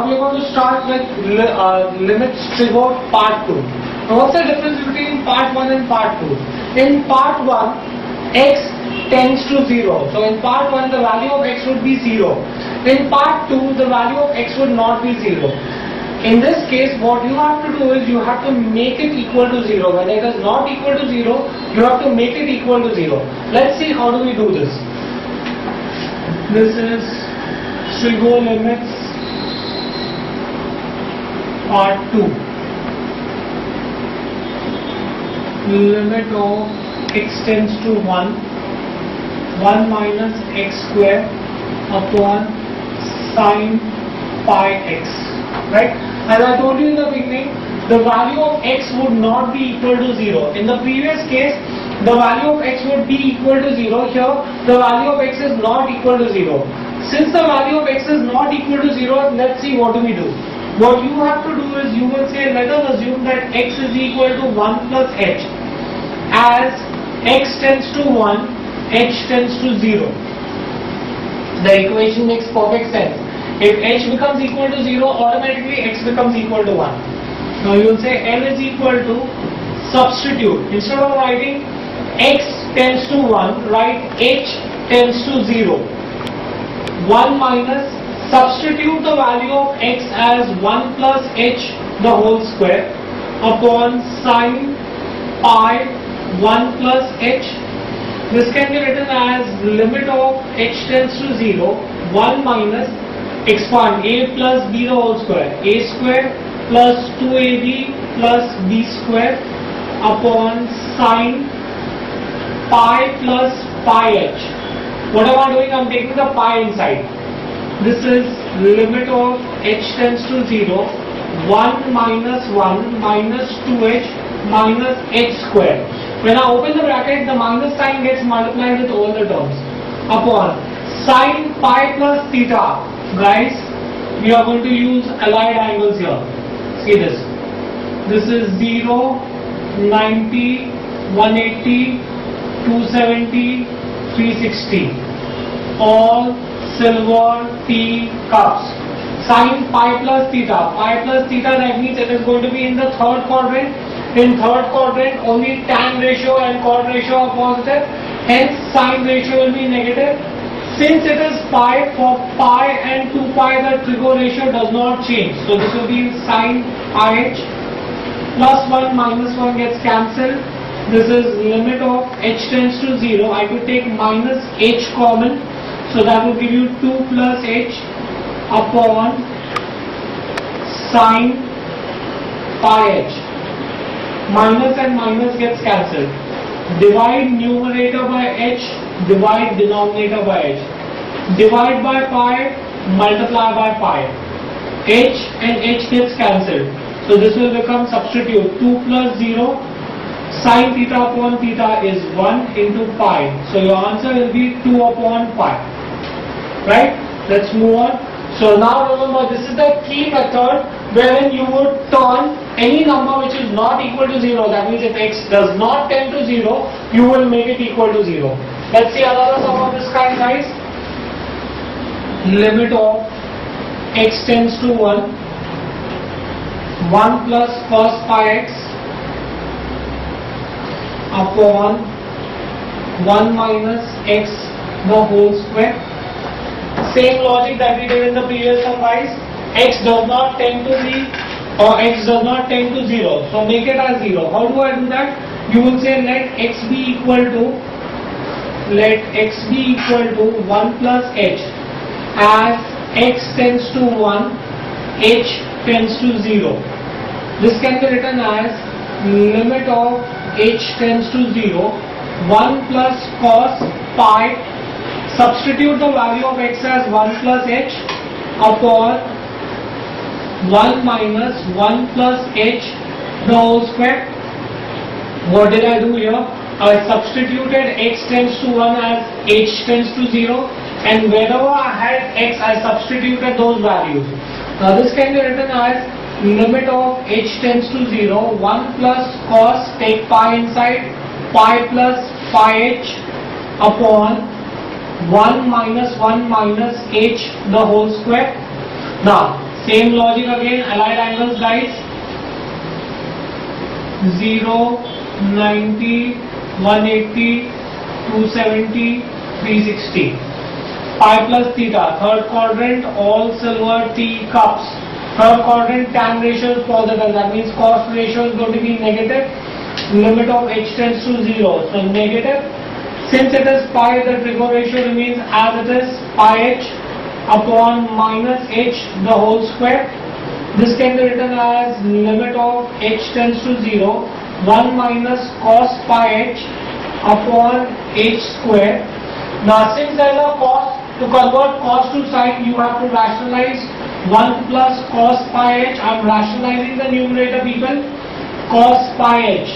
we are going to start with limits triggered part 2. Now what's the difference between part 1 and part 2? In part 1, x tends to 0. So in part 1 the value of x would be 0. In part 2 the value of x would not be 0. In this case what you have to do is you have to make it equal to 0. When it is not equal to 0, you have to make it equal to 0. Let's see how do we do this. This is trigger limits part 2. Limit of x tends to 1, 1 minus x square upon sine pi x. Right? As I told you in the beginning, the value of x would not be equal to 0. In the previous case, the value of x would be equal to 0. Here, the value of x is not equal to 0. Since the value of x is not equal to 0, let's see what do we do. What you have to do is you will say, let us assume that x is equal to 1 plus h. As x tends to 1, h tends to 0. The equation makes perfect sense. If h becomes equal to 0, automatically x becomes equal to 1. Now you will say L is equal to substitute. Instead of writing x tends to 1, write h tends to 0. 1 minus, substitute the value of x as 1 plus h the whole square upon sine pi 1 plus h. This can be written as limit of h tends to 0, 1 minus expand a plus b the whole square, a square plus 2ab plus b square upon sine pi plus pi h. What am I doing? I am taking the pi inside. This is limit of h tends to 0, 1 minus 1 minus 2h minus h square. When I open the bracket, the minus sign gets multiplied with all the terms upon sine pi plus theta. Guys, we are going to use allied angles here. See this. This is 0, 90, 180, 270, 360. All silver T cups. Sine pi plus theta. Pi plus theta, that means it is going to be in the third quadrant. In third quadrant, only tan ratio and chord ratio are positive. Hence, sine ratio will be negative. Since it is pi, for pi and 2 pi the trigger ratio does not change. So this will be sine pi h. Plus 1 minus 1 gets cancelled. This is limit of h tends to 0. I could take minus h common. So that will give you 2 plus h upon sine pi h. Minus and minus gets cancelled. Divide numerator by h, divide denominator by h. Divide by pi, multiply by pi. H and h gets cancelled. So this will become substitute 2 plus 0. Sine theta upon theta is 1 into pi. So your answer will be 2 upon pi. Right? Let's move on. So now remember, this is the key method wherein you would turn any number which is not equal to 0. That means if x does not tend to 0, you will make it equal to 0. Let's see another sum of this kind, guys. Limit of x tends to 1, 1 plus cos pi x upon 1 minus x the whole square. Same logic that we did in the previous one, guys. X does not tend to be or x does not tend to 0. So make it as 0. How do I do that? You will say let x be equal to 1 plus h. As x tends to 1, h tends to 0. This can be written as limit of h tends to 0, 1 plus cos pi. Substitute the value of x as 1 plus h upon 1 minus 1 plus h the whole square. What did I do here? I substituted x tends to 1 as h tends to 0, and wherever I had x I substituted those values. Now this can be written as limit of h tends to 0, 1 plus cos, take pi inside, pi plus pi h upon 1 minus h the whole square. Now Same logic again, allied angles guys. 0, 90, 180, 270, 360. Pi plus theta, third quadrant, all silver teacups. Third quadrant, tan ratio is positive, that means cost ratio is going to be negative. Limit of h tends to 0, so negative. Since it is pi, the trigger ratio remains as it is, pi h upon minus h the whole square. This can be written as limit of h tends to 0, 1 minus cos pi h upon h square. Now since there is a cos, to convert cos to sine you have to rationalize 1 plus cos pi h. I am rationalizing the numerator people. Cos pi h.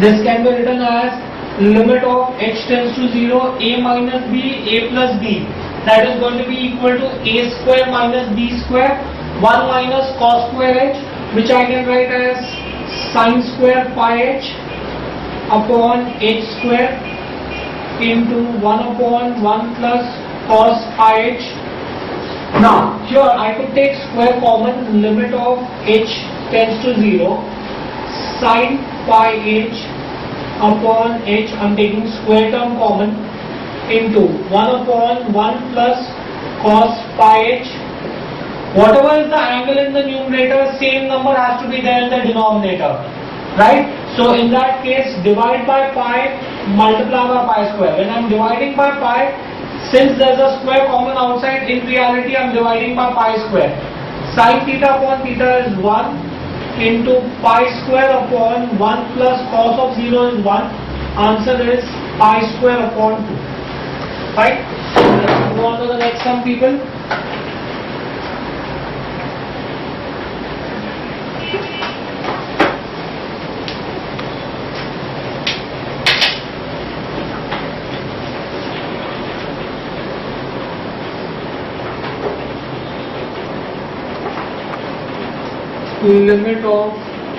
This can be written as limit of h tends to 0, a minus b, a plus b. That is going to be equal to a square minus b square, 1 minus cos square h, which I can write as sine square pi h upon h square into 1 upon 1 plus cos pi h. Now here I could take square common, limit of h tends to 0, sine pi h upon h, I am taking square term common, into 1 upon 1 plus cos pi h. Whatever is the angle in the numerator, same number has to be there in the denominator, right? So in that case, divide by pi, multiply by pi square. When I am dividing by pi, since there is a square common outside, in reality I am dividing by pi square. Sin theta upon theta is 1 into pi square upon 1 plus cos of 0 is 1. Answer is pi square upon 2. Right? Let's move on to the next sum, people. Limit of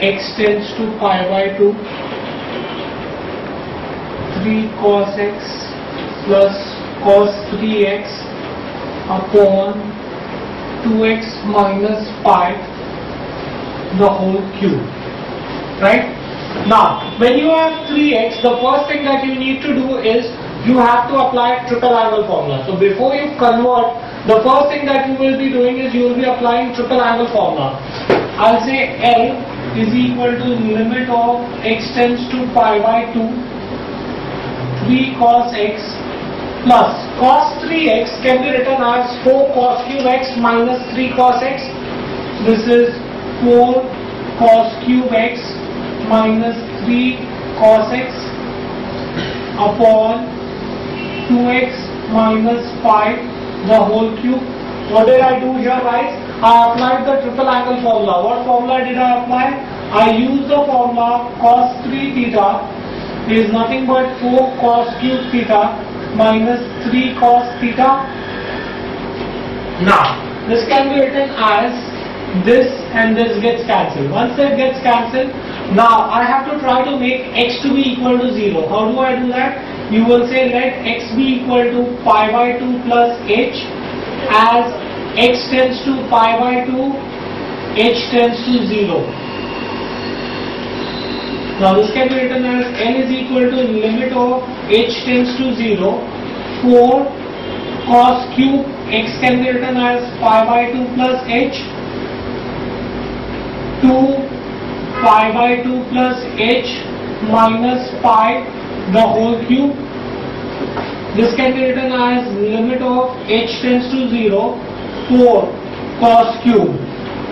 x tends to pi by 2, 3 cos x plus cos 3x upon 2x minus pi the whole cube. Right? Now, when you have 3x, the first thing that you need to do is you have to apply triple angle formula. So before you convert, the first thing that you will be doing is you will be applying triple angle formula. I'll say L is equal to limit of x tends to pi by 2, 3 cos x plus cos 3x can be written as 4 cos cube x minus 3 cos x. This is 4 cos cube x minus 3 cos x upon 2x minus 5 the whole cube. What did I do here, guys? I applied the triple angle formula. What formula did I apply? I used the formula cos 3 theta is nothing but 4 cos cube theta minus 3 cos theta. Now, this can be written as this and this gets cancelled. Once it gets cancelled, now I have to try to make x to be equal to 0. How do I do that? You will say let x be equal to pi by 2 plus h, as x tends to pi by 2, h tends to 0. Now this can be written as L is equal to limit of h tends to 0, 4 cos cube x can be written as pi by 2 plus h, 2 pi by 2 plus h minus pi the whole cube. This can be written as limit of h tends to 0, 4 cos cube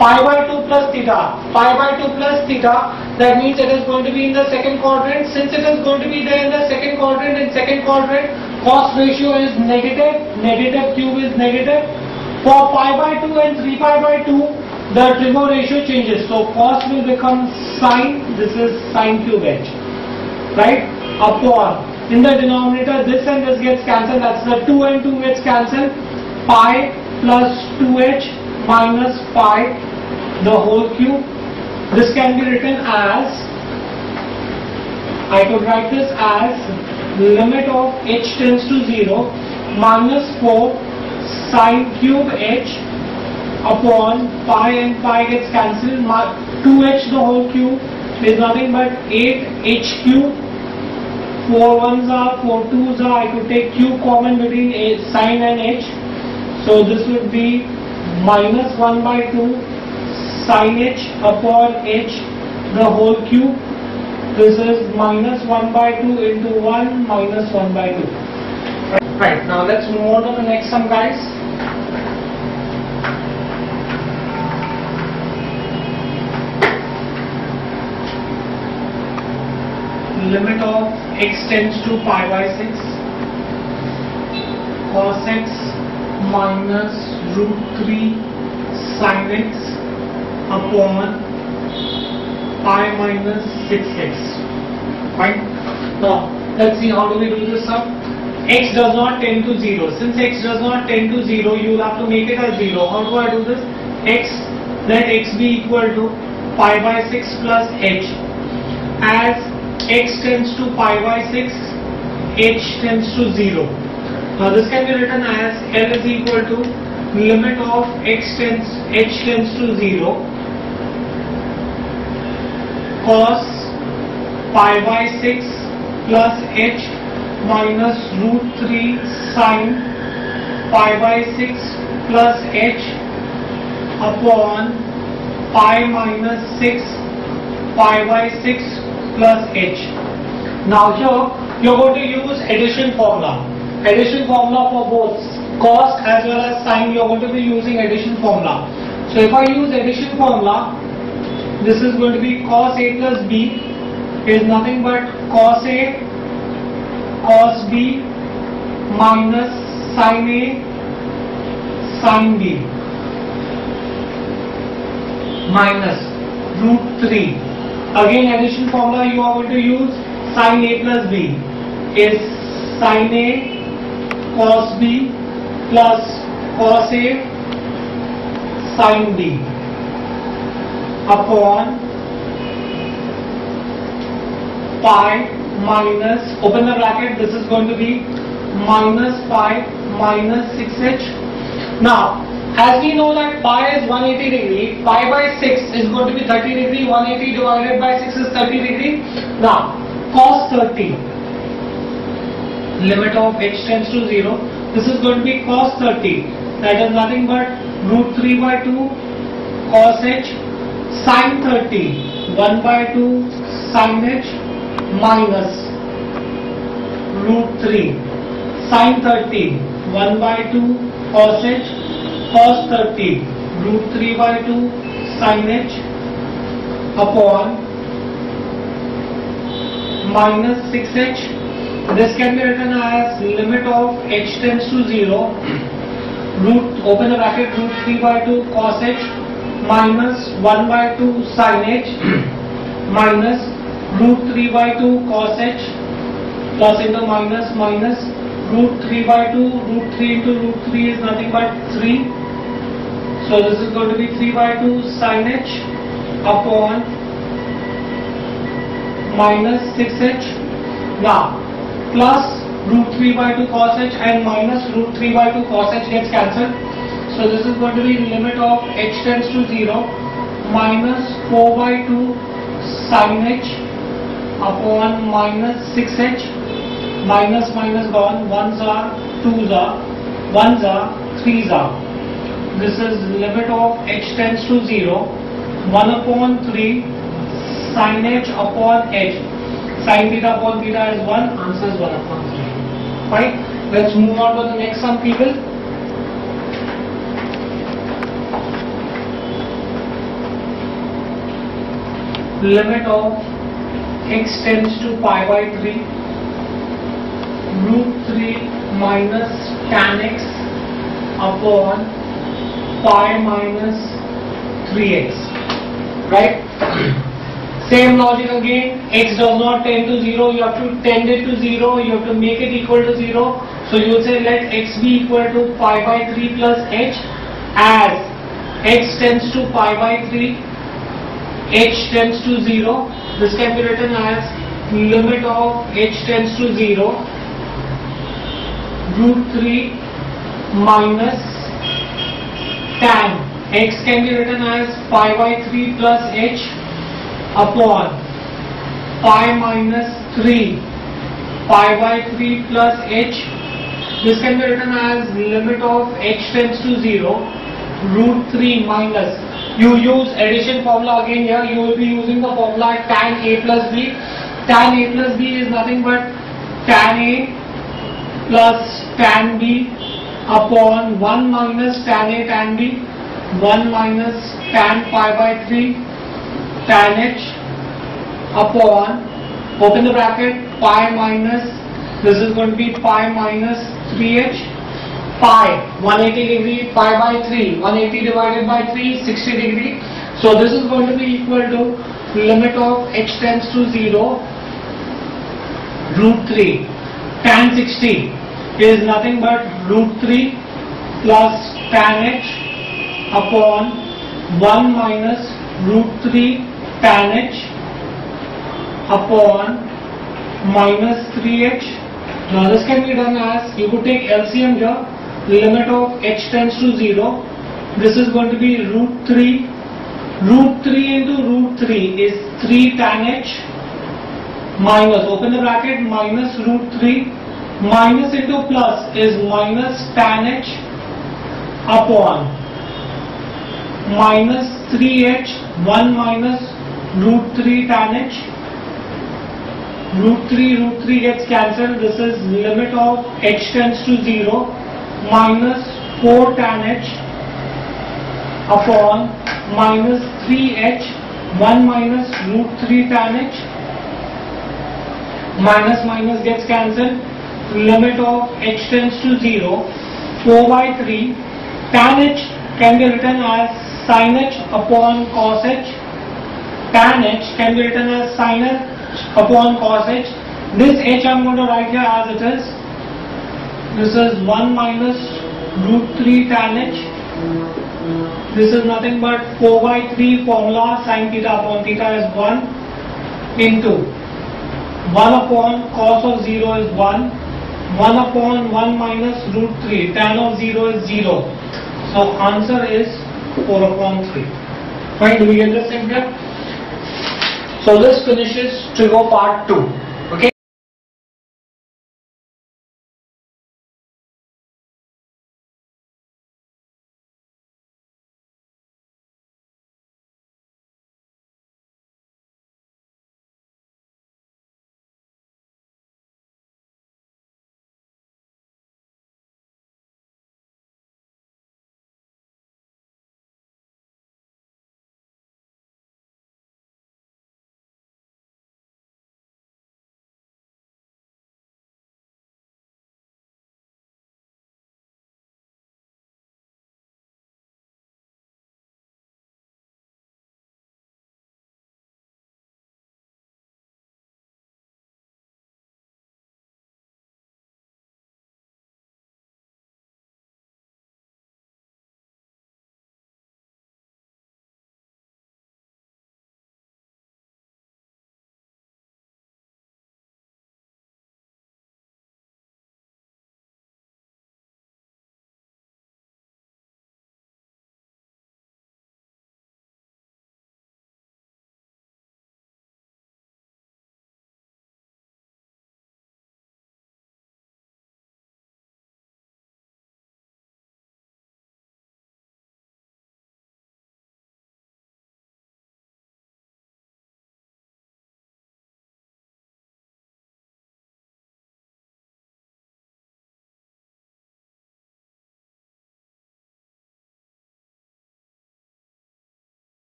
pi by 2 plus theta. Pi by 2 plus theta, that means it is going to be in the second quadrant. Since it is going to be there in the second quadrant, cos ratio is negative, negative cube is negative. For pi by 2 and 3 pi by 2, the trigger ratio changes. So cos will become sine, this is sine cube h. Right? Upon, in the denominator, this and this gets cancelled, that's the 2 and 2 gets cancelled. Pi plus 2h minus pi the whole cube. This can be written as, I could write this as limit of h tends to 0 minus 4 sine cube h upon pi, and pi gets cancelled. 2h the whole cube is nothing but 8h cube. 4 ones are, 4 twos are. I could take cube common between sine and h. So this would be minus 1 by 2 sine h upon h the whole cube. This is minus 1 by 2 into 1 minus 1 by 2. Right, now let's move on to the next sum, guys. Limit of x tends to pi by 6 cos x minus root 3 sin x upon pi minus 6x. Fine. Now let's see how do we do this sum. X does not tend to 0. Since x does not tend to 0, you will have to make it as 0. How do I do this? Let x be equal to pi by 6 plus h. As x tends to pi by 6, h tends to 0. Now this can be written as L is equal to limit of h tends to 0 cos pi by 6 plus h minus root 3 sin pi by 6 plus h upon pi minus 6 pi by 6 plus h. Now here you are going to use addition formula. Addition formula for both cos as well as sin. You are going to be using addition formula. So if I use addition formula, this is going to be cos a plus b is nothing but cos a cos b minus sin a sin b minus root 3. Again addition formula you are going to use sin a plus b is sin a cos b plus cos a sin b upon pi minus, open the bracket, this is going to be minus pi minus 6h. Now as we know that pi is 180 degree, pi by 6 is going to be 30 degree, 180 divided by 6 is 30 degree. Now cos 30, limit of h tends to 0, this is going to be cos 30, that is nothing but root 3 by 2 cos h, sin 30 1 by 2 sin h minus root 3 sin 30 1 by 2 cos h cos 30 root 3 by 2 sin h upon minus 6h. This can be written as limit of h tends to 0 root, open the bracket, root 3 by 2 cos h minus 1 by 2 sin h minus root 3 by 2 cos h plus into minus minus root 3 by 2, root 3 into root 3 is nothing but 3. So this is going to be 3 by 2 sin h upon minus 6h. Now plus root 3 by 2 cos h and minus root 3 by 2 cos h gets cancelled. So this is going to be limit of h tends to 0 minus 4 by 2 sin h upon minus 6h, minus minus gone, 1s are, 2s are, 1s are, 3s are. This is limit of h tends to 0, 1 upon 3 sin h upon h. Sin theta upon theta is 1, answer is 1 upon 3. Fine. Let's move on to the next sum, people. Limit of x tends to pi by 3 root 3 minus tan x upon pi minus 3x. Right? Same logic again. X does not tend to 0. You have to tend it to 0. You have to make it equal to 0. So you will say let x be equal to pi by 3 plus h. As x tends to pi by 3, h tends to 0. This can be written as limit of h tends to 0 root 3 minus tan x can be written as pi by 3 plus h upon pi minus 3 pi by 3 plus h. This can be written as limit of h tends to 0 root 3 minus, you use addition formula again here, you will be using the formula tan a plus b. Tan a plus b is nothing but tan a plus tan b upon 1 minus tan a tan b, 1 minus tan pi by 3 tan h upon, open the bracket, pi minus, this is going to be pi minus 3h, pi 180 degree, pi by 3, 180 divided by 3, 60 degree. So this is going to be equal to limit of h tends to 0 root 3. Tan 60 is nothing but root 3 plus tan h upon 1 minus root 3 tan h upon minus 3h. Now this can be done as, you could take LCM here, limit of h tends to 0, this is going to be root 3, root 3 into root 3 is 3 tan h minus, open the bracket, minus root 3, minus into plus is minus tan h upon minus 3h, 1 minus root 3 tan h, root 3 gets cancelled, this is limit of h tends to 0 minus 4 tan h upon minus 3h, 1 minus root 3 tan h, minus minus gets cancelled, limit of h tends to 0, 4 by 3, tan h can be written as sin h upon cos h, tan h can be written as sin h upon cos h. This h I am going to write here as it is. This is 1 minus root 3 tan h. This is nothing but 4 by 3 formula sin theta upon theta is 1 into 1 upon cos of 0 is 1, 1 upon 1 minus root 3, tan of 0 is 0. So answer is 4 upon 3. Fine, do we get this in here? So this finishes trig part 2.